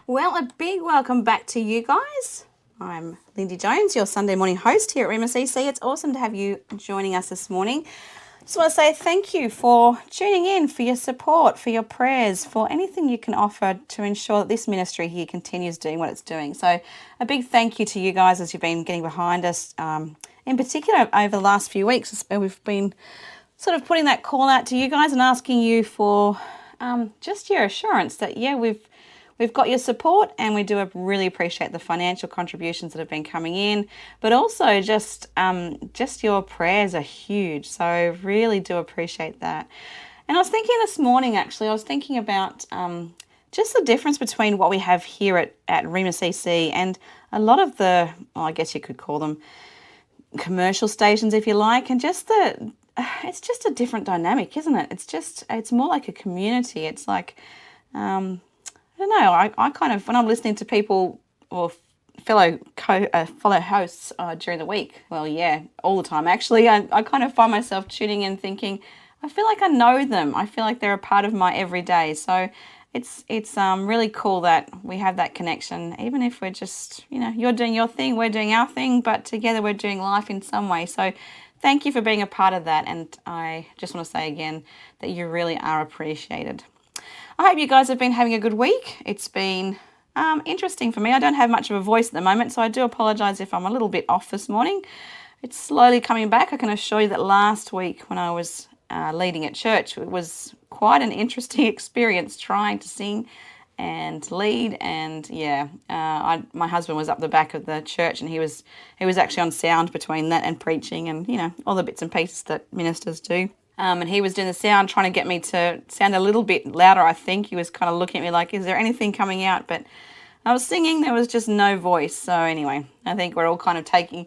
Well, a big welcome back to you guys. I'm Lindy Jones, your Sunday morning host here at Rhema.CC. It's awesome to have you joining us this morning. Just want to say thank you for tuning in, for your support, for your prayers, for anything you can offer to ensure that this ministry here continues doing what it's doing. So a big thank you to you guys as you've been getting behind us. In particular, over the last few weeks, we've been sort of putting that call out to you guys and asking you for just your assurance that, we've got your support, and we do really appreciate the financial contributions that have been coming in, but also just your prayers are huge. So really do appreciate that. And I was thinking this morning, actually, about just the difference between what we have here at Rhema.CC and a lot of the, I guess you could call them commercial stations, if you like, and it's just a different dynamic, isn't it? It's more like a community. It's like, I don't know, I kind of, when I'm listening to people or fellow hosts during the week, all the time actually, I kind of find myself tuning in thinking, I feel like I know them. I feel like they're a part of my everyday. So it's really cool that we have that connection, even if we're just, you're doing your thing, we're doing our thing, but together we're doing life in some way. So thank you for being a part of that. And I just want to say again that you really are appreciated. I hope you guys have been having a good week. It's been interesting for me. I don't have much of a voice at the moment, so I do apologise if I'm a little bit off this morning. It's slowly coming back. I can assure you that last week when I was leading at church, it was quite an interesting experience trying to sing and lead. And my husband was up the back of the church, and he was actually on sound between that and preaching and, all the bits and pieces that ministers do. And he was doing the sound, trying to get me to sound a little bit louder, I think. He was kind of looking at me like, is there anything coming out? But I was singing, there was just no voice. So anyway, I think we're all kind of taking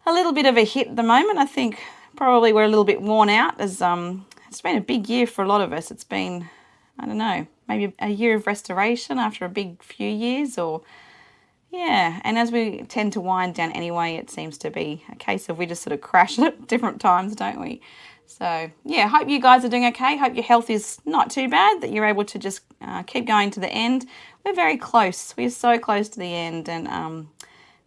a little bit of a hit at the moment. I think probably we're a little bit worn out as it's been a big year for a lot of us. It's been, I don't know, maybe a year of restoration after a big few years and as we tend to wind down anyway, it seems to be a case of we just sort of crash at different times, don't we? So, hope you guys are doing okay. Hope your health is not too bad, that you're able to just keep going to the end. We're very close. We're so close to the end, and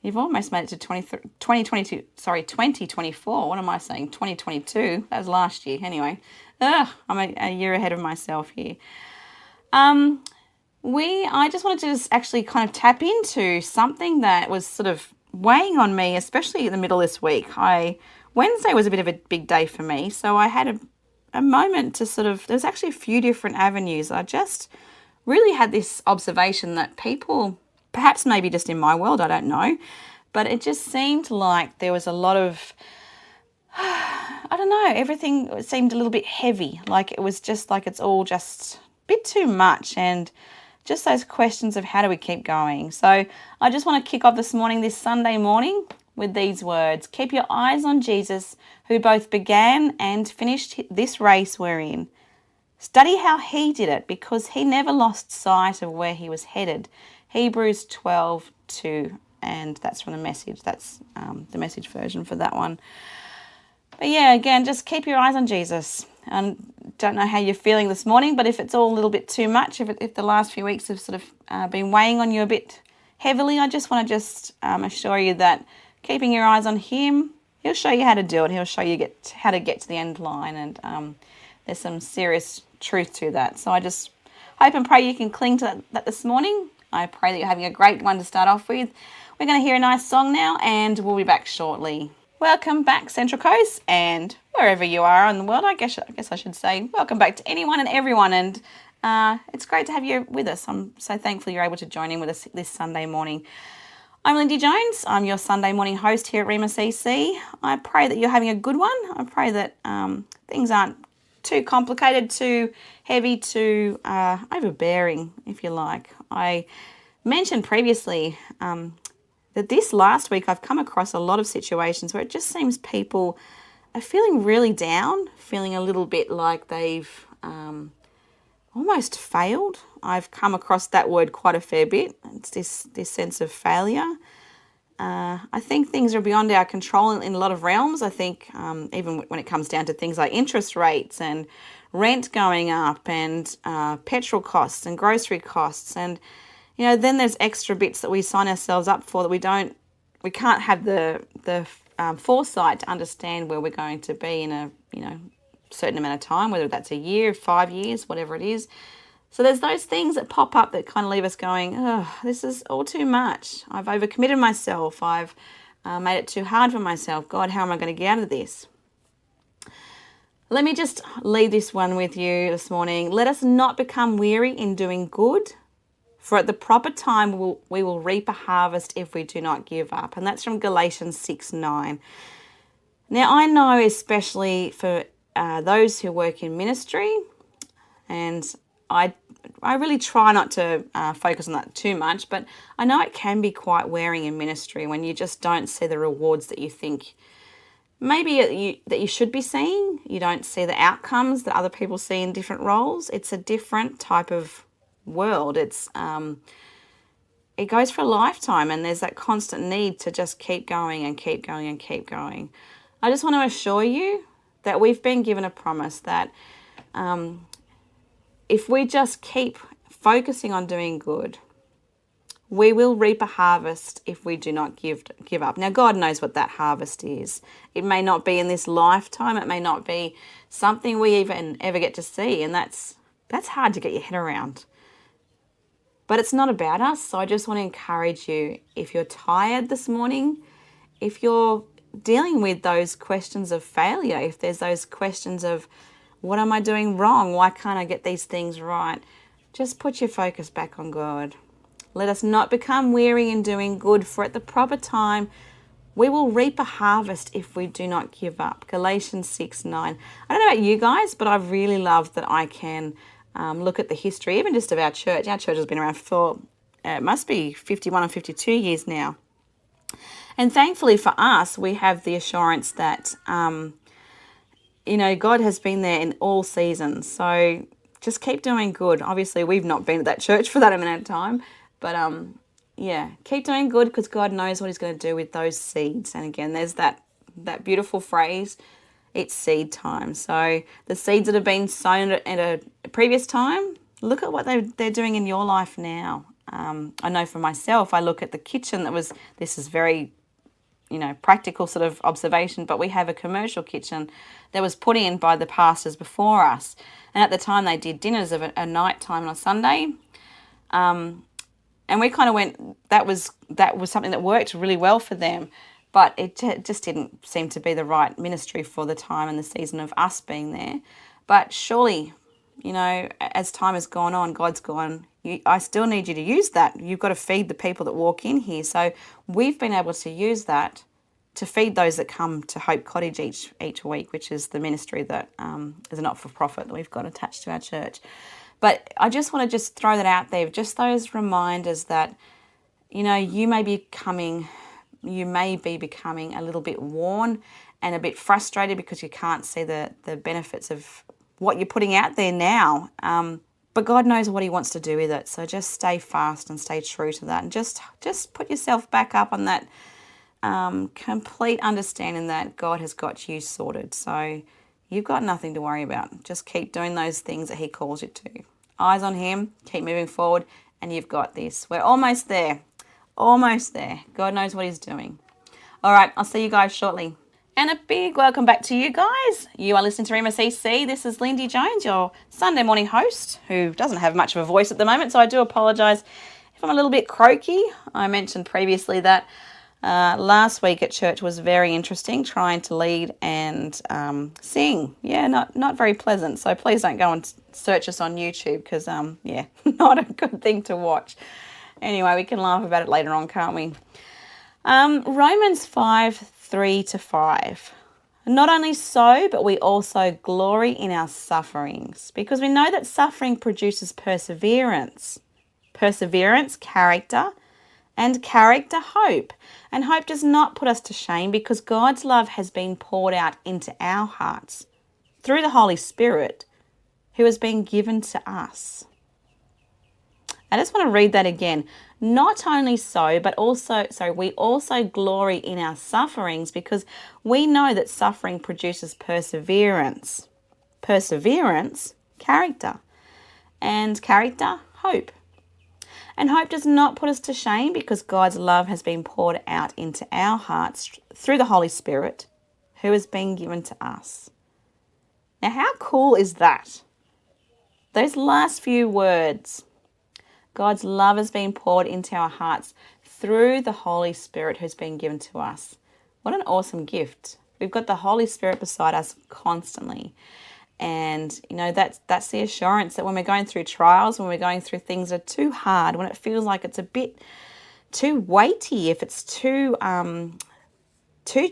you've almost made it to 2024. What am I saying? 2022. That was last year. Anyway, I'm a year ahead of myself here. I just wanted to just actually kind of tap into something that was sort of weighing on me, especially in the middle of this week. Wednesday was a bit of a big day for me, so I had a moment to there's actually a few different avenues. I just really had this observation that people, perhaps maybe just in my world, I don't know, but it just seemed like there was a lot of, I don't know, everything seemed a little bit heavy, like it was just like it's all just a bit too much, and just those questions of how do we keep going. So I just want to kick off this Sunday morning, with these words: keep your eyes on Jesus, who both began and finished this race we're in. Study how he did it, because he never lost sight of where he was headed. Hebrews 12:2, and that's from the Message. That's the Message version for that one. But again, just keep your eyes on Jesus. And don't know how you're feeling this morning, but if it's all a little bit too much, if the last few weeks have sort of been weighing on you a bit heavily, I just want to assure you that keeping your eyes on him, he'll show you how to do it. He'll show you how to get to the end line, and there's some serious truth to that. So I just hope and pray you can cling to that this morning. I pray that you're having a great one to start off with. We're going to hear a nice song now, and we'll be back shortly. Welcome back, Central Coast, and wherever you are in the world, I guess I should say, welcome back to anyone and everyone, and it's great to have you with us. I'm so thankful you're able to join in with us this Sunday morning. I'm Lindy Jones. I'm your Sunday morning host here at Rhema.CC. I pray that you're having a good one. I pray that things aren't too complicated, too heavy, too overbearing, if you like. I mentioned previously that this last week I've come across a lot of situations where it just seems people are feeling really down, feeling a little bit like they've almost failed. I've come across that word quite a fair bit. It's this sense of failure. I think things are beyond our control in a lot of realms. I think even when it comes down to things like interest rates and rent going up and petrol costs and grocery costs and then there's extra bits that we sign ourselves up for that we can't have the foresight to understand where we're going to be in a, certain amount of time, whether that's a year, 5 years, whatever it is. So there's those things that pop up that kind of leave us going, oh, this is all too much. I've overcommitted myself. I've made it too hard for myself. God, how am I going to get out of this? Let me just leave this one with you this morning. Let us not become weary in doing good, for at the proper time we will reap a harvest if we do not give up. And that's from Galatians 6:9. Now, I know especially for those who work in ministry, and I really try not to focus on that too much, but I know it can be quite wearing in ministry when you just don't see the rewards that you think maybe that you should be seeing. You don't see the outcomes that other people see in different roles. It's a different type of world. It goes for a lifetime, and there's that constant need to just keep going and keep going and keep going. I just want to assure you that we've been given a promise that if we just keep focusing on doing good, we will reap a harvest if we do not give up. Now, God knows what that harvest is. It may not be in this lifetime. It may not be something we even ever get to see, and that's hard to get your head around. But it's not about us, so I just want to encourage you, if you're tired this morning, if you're dealing with those questions of failure, if there's those questions of, what am I doing wrong? Why can't I get these things right? Just put your focus back on God. Let us not become weary in doing good, for at the proper time we will reap a harvest if we do not give up. Galatians 6:9. I don't know about you guys, but I really love that I can look at the history, even just of our church. Our church has been around for, it must be 51 or 52 years now. And thankfully for us, we have the assurance that, God has been there in all seasons. So just keep doing good. Obviously, we've not been at that church for that amount of time. But, keep doing good, because God knows what he's going to do with those seeds. And again, there's that beautiful phrase, it's seed time. So the seeds that have been sown at a previous time, look at what they're doing in your life now. I know for myself, I look at the kitchen this is very, practical sort of observation, but we have a commercial kitchen that was put in by the pastors before us. And at the time they did dinners of a night time on a Sunday. And we kind of went, that was something that worked really well for them, but it just didn't seem to be the right ministry for the time and the season of us being there. But surely, as time has gone on, God's gone, I still need you to use that. You've got to feed the people that walk in here. So we've been able to use that to feed those that come to Hope Cottage each week, which is the ministry that is a not-for-profit that we've got attached to our church. But I just want to throw that out there, just those reminders that, you may be becoming a little bit worn and a bit frustrated because you can't see the benefits of what you're putting out there now. But God knows what he wants to do with it. So just stay fast and stay true to that. And just put yourself back up on that complete understanding that God has got you sorted. So you've got nothing to worry about. Just keep doing those things that he calls you to. Eyes on him, keep moving forward, and you've got this. We're almost there. Almost there. God knows what he's doing. All right, I'll see you guys shortly. And a big welcome back to you guys. You are listening to Rhema.CC. This is Lindy Jones, your Sunday morning host, who doesn't have much of a voice at the moment, so I do apologise if I'm a little bit croaky. I mentioned previously that last week at church was very interesting, trying to lead and sing. Yeah, not very pleasant. So please don't go and search us on YouTube because, not a good thing to watch. Anyway, we can laugh about it later on, can't we? Romans 5:3-5. Not only so, but we also glory in our sufferings, because we know that suffering produces perseverance. Perseverance, character, and character, hope. And hope does not put us to shame, because God's love has been poured out into our hearts through the Holy Spirit who has been given to us. I just want to read that again. Not only so, but we also glory in our sufferings, because we know that suffering produces perseverance. Perseverance, character. And character, hope. And hope does not put us to shame because God's love has been poured out into our hearts through the Holy Spirit who has been given to us. Now, how cool is that? Those last few words, God's love has been poured into our hearts through the Holy Spirit who's been given to us. What an awesome gift. We've got the Holy Spirit beside us constantly. And, that's the assurance that when we're going through trials, when we're going through things that are too hard, when it feels like it's a bit too weighty, if it's too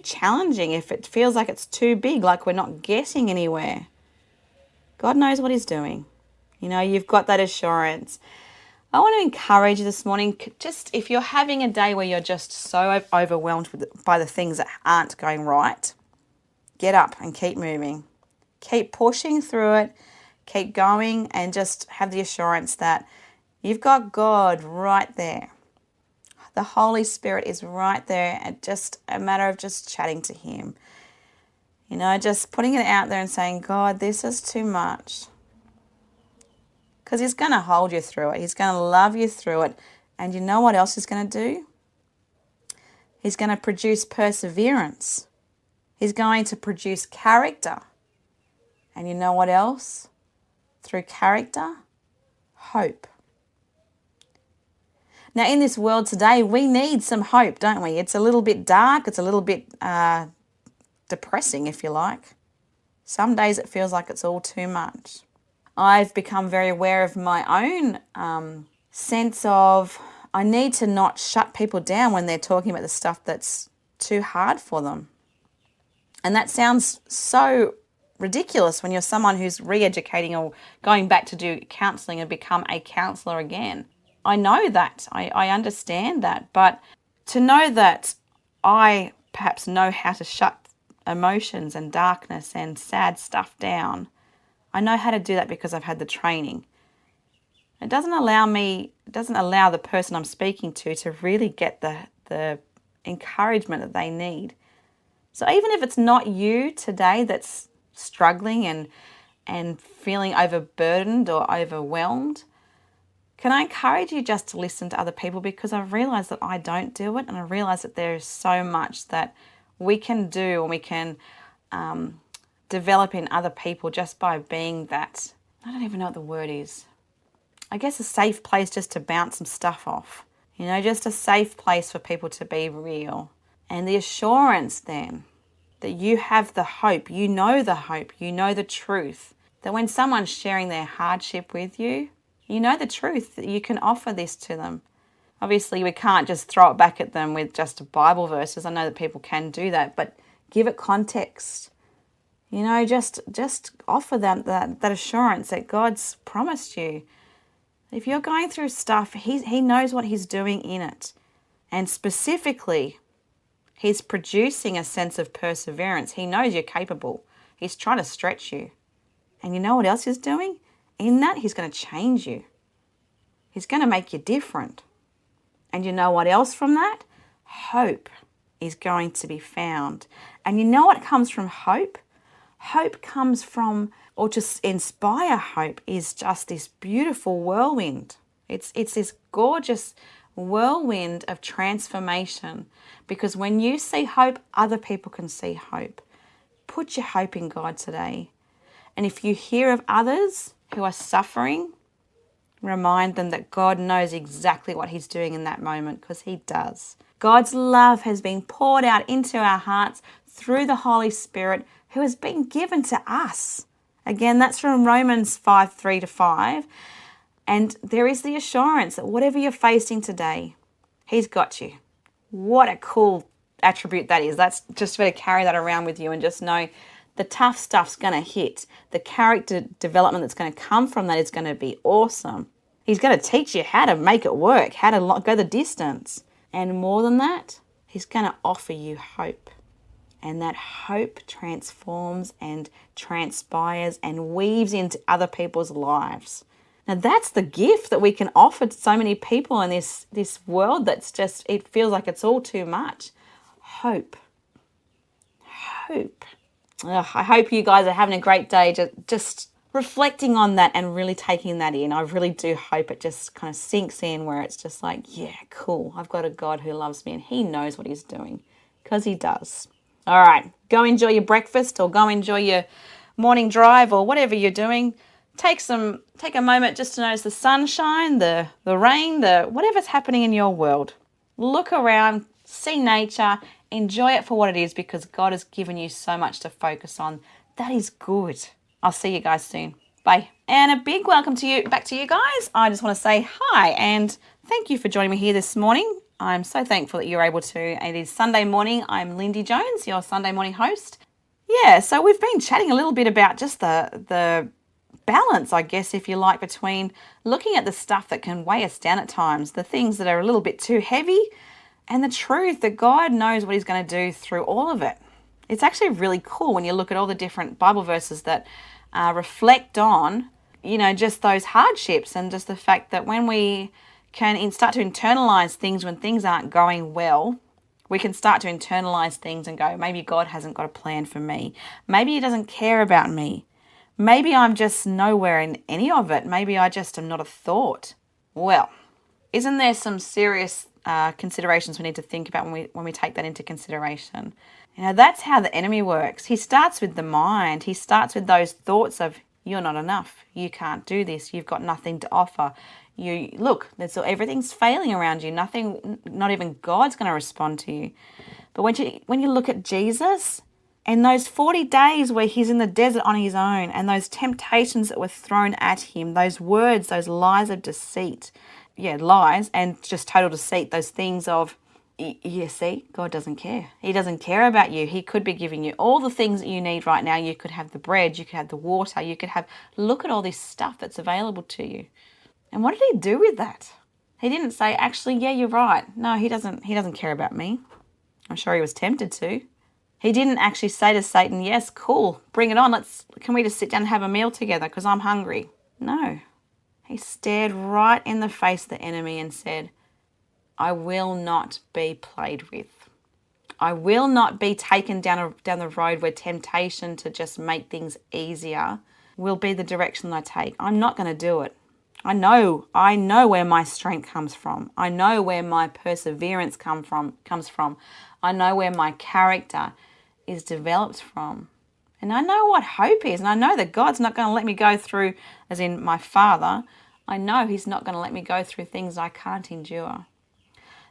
challenging, if it feels like it's too big, like we're not getting anywhere, God knows what he's doing. You've got that assurance. I want to encourage you this morning, just if you're having a day where you're just so overwhelmed by the things that aren't going right, get up and keep moving. Keep pushing through it, keep going, and just have the assurance that you've got God right there. The Holy Spirit is right there, and just a matter of just chatting to him. Just putting it out there and saying, God, this is too much. Because he's going to hold you through it. He's going to love you through it. And you know what else he's going to do? He's going to produce perseverance. He's going to produce character. And you know what else? Through character, hope. Now, in this world today, we need some hope, don't we? It's a little bit dark. It's a little bit depressing, if you like. Some days it feels like it's all too much. I've become very aware of my own sense of I need to not shut people down when they're talking about the stuff that's too hard for them. And that sounds so ridiculous when you're someone who's re-educating or going back to do counselling and become a counsellor again. I know that. I understand that. But to know that I perhaps know how to shut emotions and darkness and sad stuff down, I know how to do that because I've had the training. It doesn't allow the person I'm speaking to really get the encouragement that they need. So even if it's not you today that's struggling and feeling overburdened or overwhelmed, can I encourage you just to listen to other people, because I've realised that I don't do it, and I realise that there is so much that we can do and we can develop in other people just by being that, I don't even know what the word is, I guess a safe place just to bounce some stuff off, just a safe place for people to be real. And the assurance then that you have the hope, you know the truth, that when someone's sharing their hardship with you, you know the truth, that you can offer this to them. Obviously, we can't just throw it back at them with just Bible verses. I know that people can do that, but give it context. Just offer them that assurance that God's promised you. If you're going through stuff, He knows what He's doing in it. And specifically, He's producing a sense of perseverance. He knows you're capable. He's trying to stretch you. And you know what else He's doing? In that, He's going to change you. He's going to make you different. And you know what else from that? Hope is going to be found. And you know what comes from hope? Hope comes from, or to inspire hope, is just this beautiful whirlwind. It's this gorgeous whirlwind of transformation, because when you see hope, other people can see hope. Put your hope in God today. And if you hear of others who are suffering, remind them that God knows exactly what He's doing in that moment, because He does. God's love has been poured out into our hearts through the Holy Spirit who has been given to us. Again, that's from Romans 5:3-5. And there is the assurance that whatever you're facing today, He's got you. What a cool attribute that is. That's just better carry that around with you and just know the tough stuff's going to hit. The character development that's going to come from that is going to be awesome. He's going to teach you how to make it work, how to go the distance. And more than that, He's going to offer you hope. And that hope transforms and transpires and weaves into other people's lives. Now that's the gift that we can offer to so many people in this world that's just, it feels like it's all too much. Hope. Hope. Ugh, I hope you guys are having a great day. Just reflecting on that and really taking that in. I really do hope it just kind of sinks in where it's just like, yeah, cool. I've got a God who loves me and he knows what he's doing, because he does. All right, go enjoy your breakfast or go enjoy your morning drive or whatever you're doing. Take a moment just to notice the sunshine, the rain, whatever's happening in your world. Look around, see nature, enjoy it for what it is, because God has given you so much to focus on. That is good. I'll see you guys soon. Bye. And a big welcome back to you guys. I just want to say hi and thank you for joining me here this morning. I'm so thankful that you're able to. It is Sunday morning. I'm Lindy Jones, your Sunday morning host. Yeah, so we've been chatting a little bit about just the balance, I guess, if you like, between looking at the stuff that can weigh us down at times, the things that are a little bit too heavy, and the truth that God knows what he's going to do through all of it. It's actually really cool when you look at all the different Bible verses that reflect on, just those hardships, and just the fact that when we can start to internalize things when things aren't going well, we can start to internalize things and go, maybe God hasn't got a plan for me. Maybe he doesn't care about me. Maybe I'm just nowhere in any of it. Maybe I just am not a thought. Well, isn't there some serious considerations we need to think about when we take that into consideration? That's how the enemy works. He starts with the mind. He starts with those thoughts of, you're not enough. You can't do this. You've got nothing to offer. Everything's failing around you. Nothing, not even God's going to respond to you. But when you look at Jesus, and those 40 days where he's in the desert on his own, and those temptations that were thrown at him, those words, those lies of deceit, lies and just total deceit, those things of, see, God doesn't care. He doesn't care about you. He could be giving you all the things that you need right now. You could have the bread, you could have the water, look at all this stuff that's available to you. And what did he do with that? He didn't say, actually, yeah, you're right. No, he doesn't care about me. I'm sure he was tempted to. He didn't actually say to Satan, yes, cool, bring it on. Can we just sit down and have a meal together because I'm hungry? No. He stared right in the face of the enemy and said, I will not be played with. I will not be taken down the road where temptation to just make things easier will be the direction that I take. I'm not going to do it. I know where my strength comes from. I know where my perseverance comes from. I know where my character is developed from. And I know what hope is. And I know that God's not going to let me go through, as in my Father, I know he's not going to let me go through things I can't endure.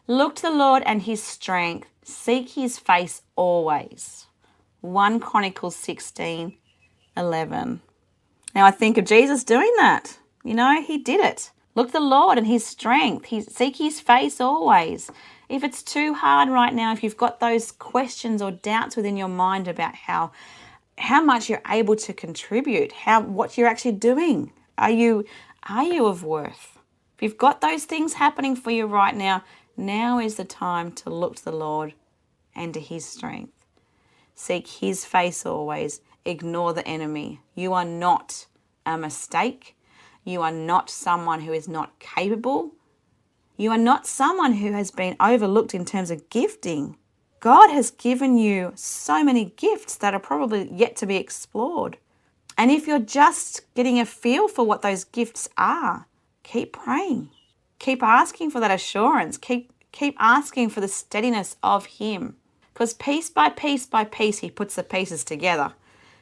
Look to the Lord and his strength. Seek his face always. 1 Chronicles 16:11. Now I think of Jesus doing that. He did it. Look to the Lord and his strength. Seek his face always. If it's too hard right now, if you've got those questions or doubts within your mind about how much you're able to contribute, what you're actually doing, are you of worth? If you've got those things happening for you right now is the time to look to the Lord and to his strength. Seek his face always. Ignore the enemy. You are not a mistake. You are not someone who is not capable. You are not someone who has been overlooked in terms of gifting. God has given you so many gifts that are probably yet to be explored. And if you're just getting a feel for what those gifts are, keep praying. Keep asking for that assurance. Keep asking for the steadiness of him. Because piece by piece by piece, he puts the pieces together.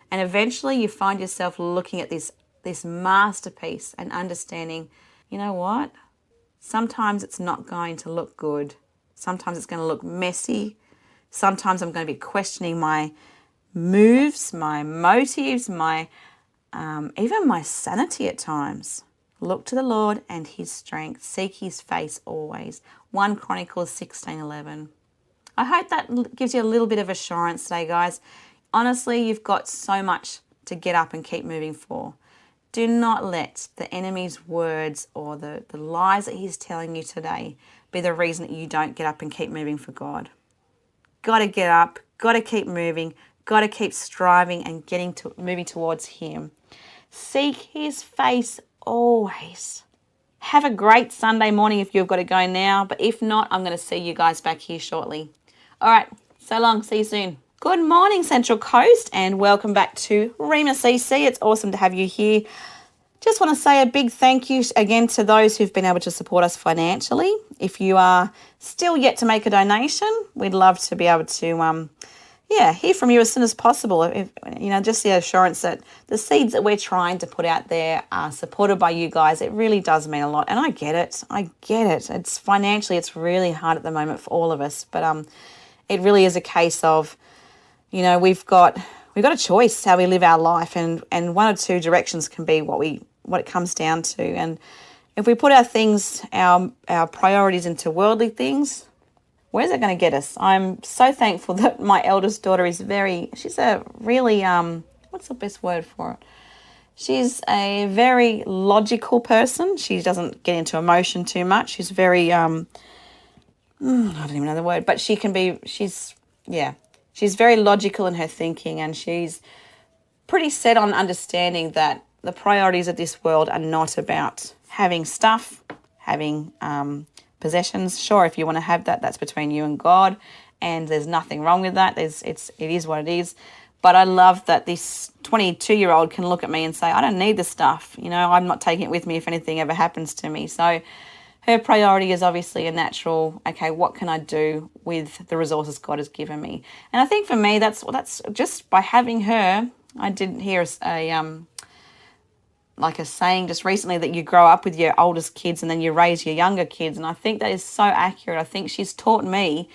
And eventually you find yourself looking at this masterpiece and understanding, you know what? Sometimes it's not going to look good. Sometimes it's going to look messy. Sometimes I'm going to be questioning my moves, my motives, even my sanity at times. Look to the Lord and his strength. Seek his face always. 1 Chronicles 16:11. I hope that gives you a little bit of assurance today, guys. Honestly, you've got so much to get up and keep moving for. Do not let the enemy's words or the lies that he's telling you today be the reason that you don't get up and keep moving for God. Got to get up, got to keep moving, got to keep striving and moving towards him. Seek his face always. Have a great Sunday morning if you've got to go now, but if not, I'm going to see you guys back here shortly. All right, so long. See you soon. Good morning, Central Coast, and welcome back to Rhema.CC. It's awesome to have you here. Just want to say a big thank you again to those who've been able to support us financially. If you are still yet to make a donation, we'd love to be able to hear from you as soon as possible. Just the assurance that the seeds that we're trying to put out there are supported by you guys. It really does mean a lot. And I get it. It's financially, it's really hard at the moment for all of us. But it really is a case of, we've got a choice how we live our life. And one or two directions can be what it comes down to. And if we put our priorities into worldly things, where's it going to get us? I'm so thankful that my eldest daughter she's a really, what's the best word for it? She's a very logical person. She doesn't get into emotion too much. She's very, I don't even know the word, but she's very logical in her thinking, and she's pretty set on understanding that the priorities of this world are not about having stuff, having possessions. Sure, if you want to have that, that's between you and God, and there's nothing wrong with that. It is what it is. But I love that this 22-year-old can look at me and say, I don't need the stuff. I'm not taking it with me if anything ever happens to me. So her priority is obviously a natural, okay, what can I do with the resources God has given me? And I think for me, that's just by having her. I did hear a saying just recently that you grow up with your oldest kids and then you raise your younger kids. And I think that is so accurate. I think she's taught me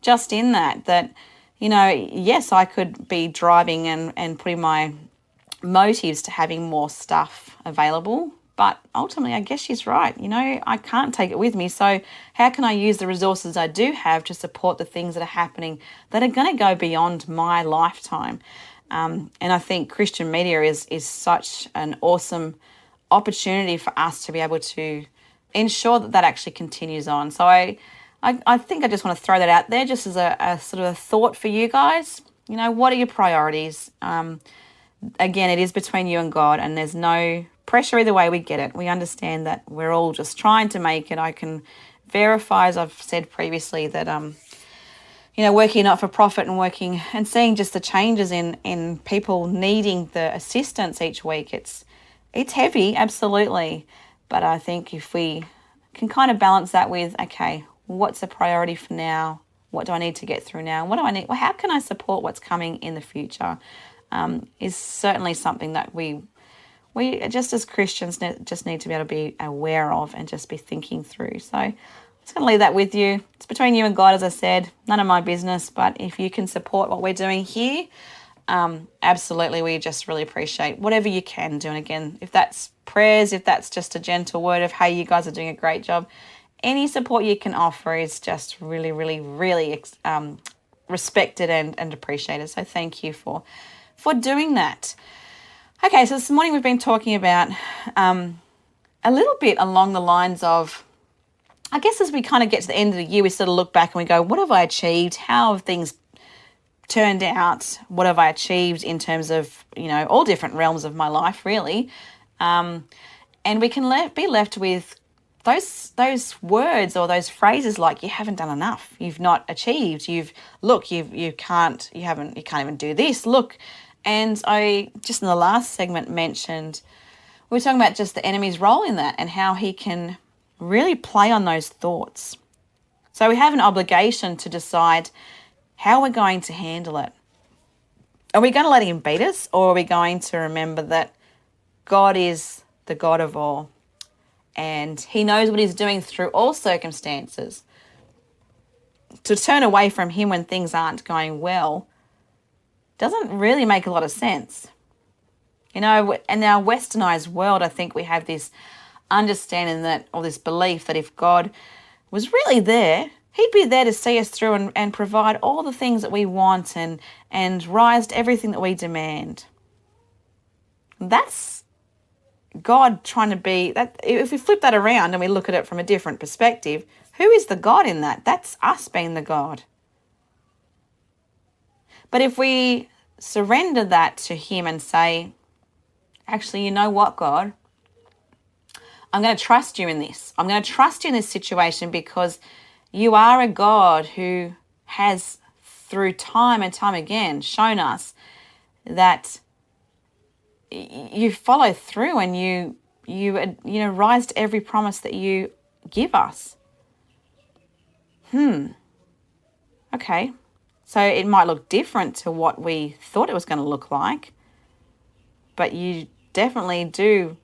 just in that, yes, I could be driving and putting my motives to having more stuff available. But ultimately, I guess she's right. I can't take it with me. So how can I use the resources I do have to support the things that are happening that are going to go beyond my lifetime? And I think Christian media is such an awesome opportunity for us to be able to ensure that actually continues on. So I think I just want to throw that out there just as a sort of a thought for you guys. What are your priorities? Again, it is between you and God, and there's no pressure either way. We get it. We understand that we're all just trying to make it. I can verify, as I've said previously, that working not for profit and working and seeing just the changes in people needing the assistance each week, it's heavy, absolutely. But I think if we can kind of balance that with, okay, what's a priority for now? What do I need to get through now? What do I need? Well, how can I support what's coming in the future? Is certainly something that we just as Christians just need to be able to be aware of and just be thinking through. So I'm just going to leave that with you. It's between you and God, as I said, none of my business. But if you can support what we're doing here, absolutely, we just really appreciate whatever you can do. And again, if that's prayers, if that's just a gentle word of, hey, you guys are doing a great job, any support you can offer is just really, really, really respected and appreciated. So thank you for doing that. Okay, so this morning we've been talking about a little bit along the lines of, I guess as we kind of get to the end of the year, we sort of look back and we go, what have I achieved? How have things turned out? What have I achieved in terms of, all different realms of my life, really? And we can be left with those words or those phrases like, you haven't done enough, you've not achieved, you can't even do this, look. And I just in the last segment mentioned, we were talking about just the enemy's role in that and how he can really play on those thoughts. So we have an obligation to decide how we're going to handle it. Are we going to let him beat us, or are we going to remember that God is the God of all and he knows what he's doing through all circumstances? To turn away from him when things aren't going well doesn't really make a lot of sense. In our westernized world, I think we have this understanding that, or this belief that if God was really there, he'd be there to see us through and provide all the things that we want and rise to everything that we demand. That's God trying to be, that. If we flip that around and we look at it from a different perspective, who is the God in that? That's us being the God. But if we surrender that to him and say, actually, you know what, God? I'm going to trust you in this. I'm going to trust you in this situation because you are a God who has through time and time again shown us that you follow through and you rise to every promise that you give us. Okay. So it might look different to what we thought it was going to look like, but you definitely do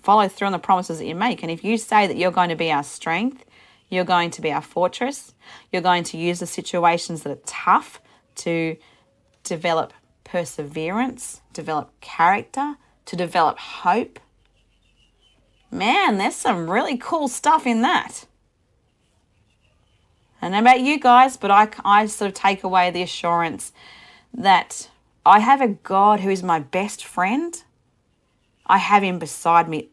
follow through on the promises that you make. And if you say that you're going to be our strength, you're going to be our fortress, you're going to use the situations that are tough to develop perseverance, develop character, to develop hope. Man, there's some really cool stuff in that. I don't know about you guys, but I sort of take away the assurance that I have a God who is my best friend. I have him beside me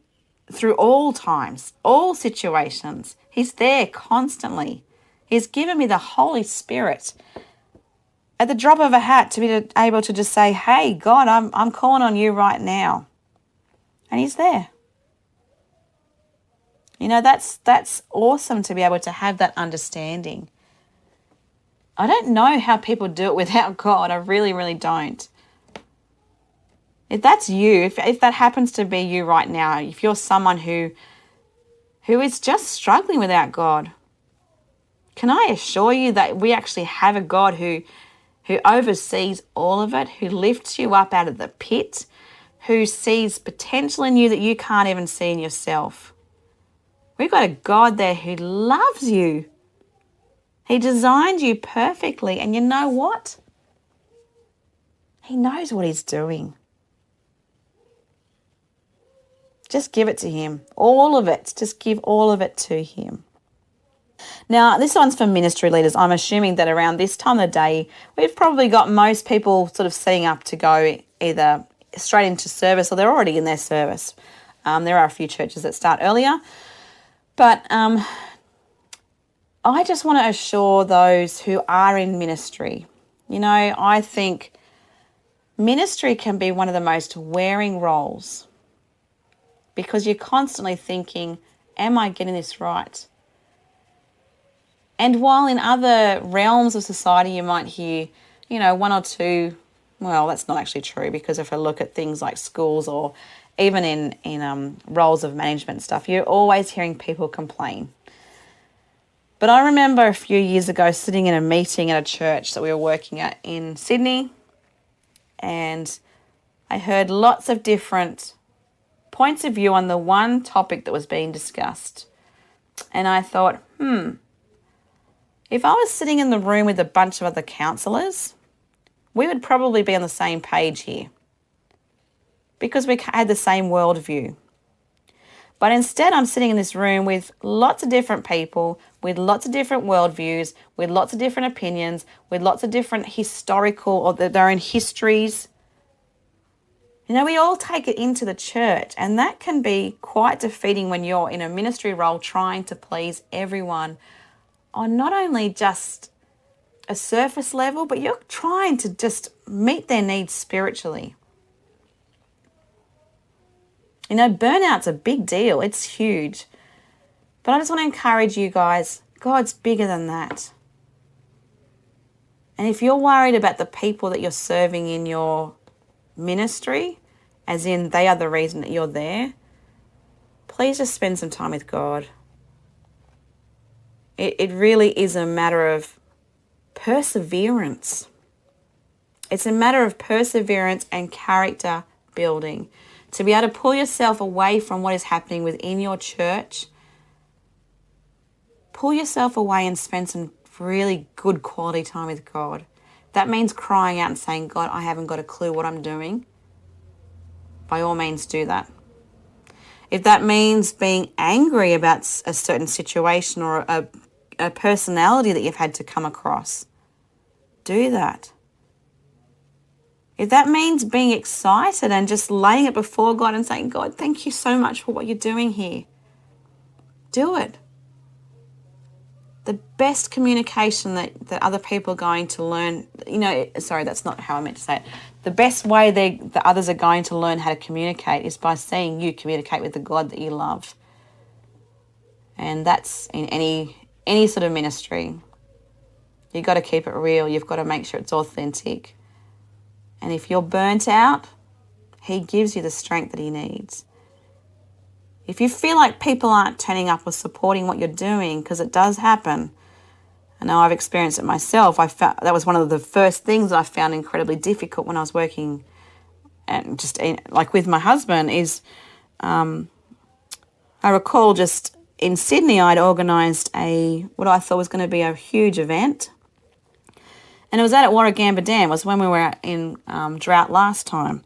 through all times, all situations. He's there constantly. He's given me the Holy Spirit at the drop of a hat to be able to just say, hey, God, I'm calling on you right now. And he's there. You know, that's awesome to be able to have that understanding. I don't know how people do it without God. I really, really don't. If that's you, if that happens to be you right now, if you're someone who is just struggling without God, can I assure you that we actually have a God who oversees all of it, who lifts you up out of the pit, who sees potential in you that you can't even see in yourself. We've got a God there who loves you. He designed you perfectly. And you know what? He knows what he's doing. Just give it to him. All of it. Just give all of it to him. Now, this one's for ministry leaders. I'm assuming that around this time of the day, we've probably got most people sort of setting up to go either straight into service or they're already in their service. There are a few churches that start earlier. But I just want to assure those who are in ministry, you know, I think ministry can be one of the most wearing roles because you're constantly thinking, am I getting this right? And while in other realms of society you might hear, you know, one or two, well, that's not actually true because if I look at things like schools or even in roles of management stuff, you're always hearing people complain. But I remember a few years ago sitting in a meeting at a church that we were working at in Sydney, and I heard lots of different points of view on the one topic that was being discussed. And I thought, if I was sitting in the room with a bunch of other counsellors, we would probably be on the same page here, because we had the same worldview. But instead, I'm sitting in this room with lots of different people, with lots of different worldviews, with lots of different opinions, with lots of different historical or their own histories. You know, we all take it into the church, and that can be quite defeating when you're in a ministry role trying to please everyone on not only just a surface level, but you're trying to just meet their needs spiritually. You know, burnout's a big deal. It's huge. But I just want to encourage you guys, God's bigger than that. And if you're worried about the people that you're serving in your ministry, as in they are the reason that you're there, please just spend some time with God. It really is a matter of perseverance. It's a matter of perseverance and character building. To be able to pull yourself away from what is happening within your church, pull yourself away and spend some really good quality time with God. That means crying out and saying, God, I haven't got a clue what I'm doing. By all means, do that. If that means being angry about a certain situation or a personality that you've had to come across, do that. If that means being excited and just laying it before God and saying, God, thank you so much for what you're doing here, do it. The best communication that other people are going to learn, that's not how I meant to say it. The best way the others are going to learn how to communicate is by seeing you communicate with the God that you love. And that's in any sort of ministry. You've got to keep it real. You've got to make sure it's authentic. And if you're burnt out, he gives you the strength that he needs. If you feel like people aren't turning up or supporting what you're doing, because it does happen. I know I've experienced it myself. That was one of the first things I found incredibly difficult when I was working and like with my husband is, I recall just in Sydney, I'd organised what I thought was going to be a huge event. And it was at Warragamba Dam. It was when we were in drought last time.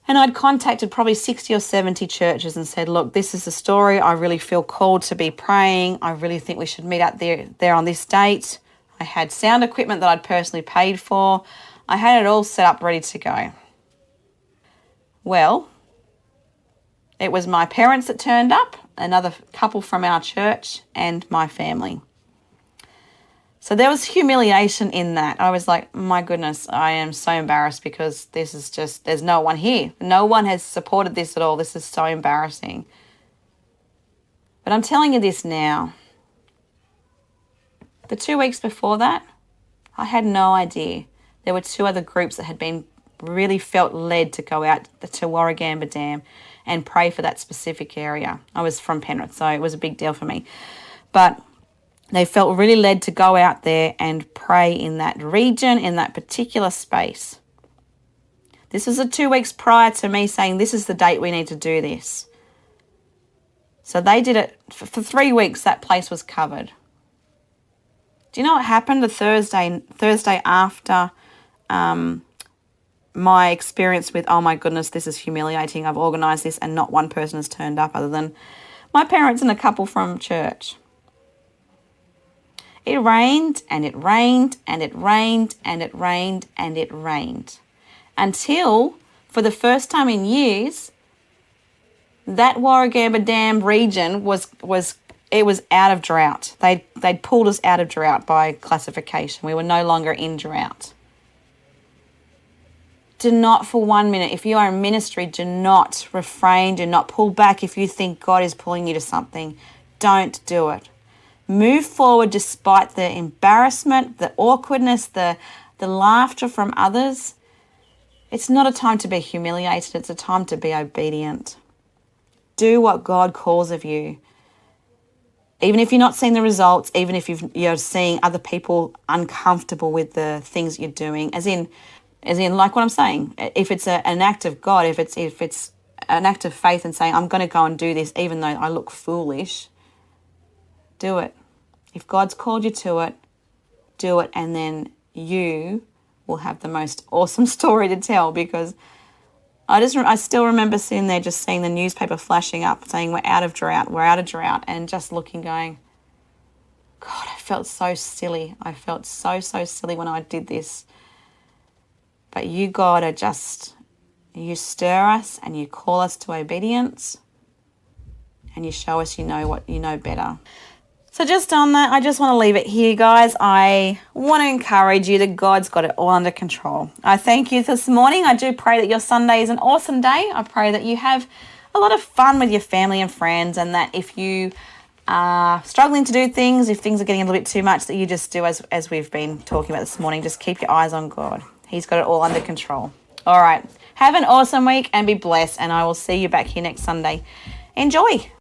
And I'd contacted probably 60 or 70 churches and said, look, this is the story. I really feel called to be praying. I really think we should meet up there on this date. I had sound equipment that I'd personally paid for. I had it all set up, ready to go. Well, it was my parents that turned up, another couple from our church, and my family. So there was humiliation in that. I was like, my goodness, I am so embarrassed because this is just, there's no one here. No one has supported this at all. This is so embarrassing. But I'm telling you this now. The 2 weeks before that, I had no idea. There were 2 other groups that had been really felt led to go out to Warragamba Dam and pray for that specific area. I was from Penrith, so it was a big deal for me. But they felt really led to go out there and pray in that region, in that particular space. This was 2 weeks prior to me saying, this is the date we need to do this. So they did it for 3 weeks. That place was covered. Do you know what happened the Thursday after my experience with, oh my goodness, this is humiliating. I've organised this and not one person has turned up other than my parents and a couple from church. It rained and it rained and it rained and it rained and it rained until, for the first time in years, that Warragamba Dam region was out of drought. They'd pulled us out of drought by classification. We were no longer in drought. Do not for 1 minute, if you are in ministry, do not refrain, do not pull back if you think God is pulling you to something. Don't do it. Move forward despite the embarrassment, the awkwardness, the laughter from others. It's not a time to be humiliated. It's a time to be obedient. Do what God calls of you. Even if you're not seeing the results, even if you're seeing other people uncomfortable with the things you're doing, as in like what I'm saying, if it's an act of God, if it's an act of faith and saying, I'm going to go and do this even though I look foolish, do it. If God's called you to it, do it, and then you will have the most awesome story to tell, because I still remember sitting there just seeing the newspaper flashing up saying we're out of drought, and just looking going, God, I felt so silly. I felt so silly when I did this. But you, God, you stir us and you call us to obedience and you show us you know better. So just on that, I just want to leave it here, guys. I want to encourage you that God's got it all under control. I thank you this morning. I do pray that your Sunday is an awesome day. I pray that you have a lot of fun with your family and friends, and that if you are struggling to do things, if things are getting a little bit too much, that you just do as we've been talking about this morning. Just keep your eyes on God. He's got it all under control. All right. Have an awesome week and be blessed, and I will see you back here next Sunday. Enjoy.